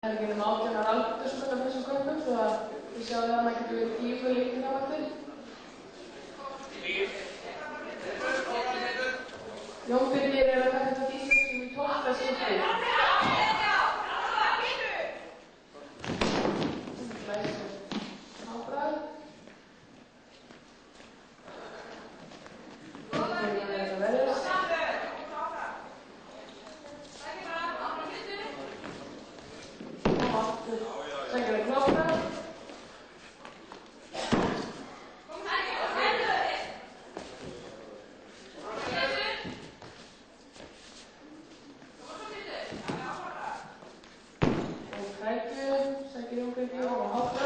Það er ekki nema 18 ára aldursskot af þessum köpum, svo að við sjáum að maður getur verið 10 leikir á eftir. Jón Birnir að taka þetta íslenskum í 12. skipti. Glæsir ábræð. Þetta verðist. Sækir að kloppa. Og tækju, sækir Jón Birnir og áfram.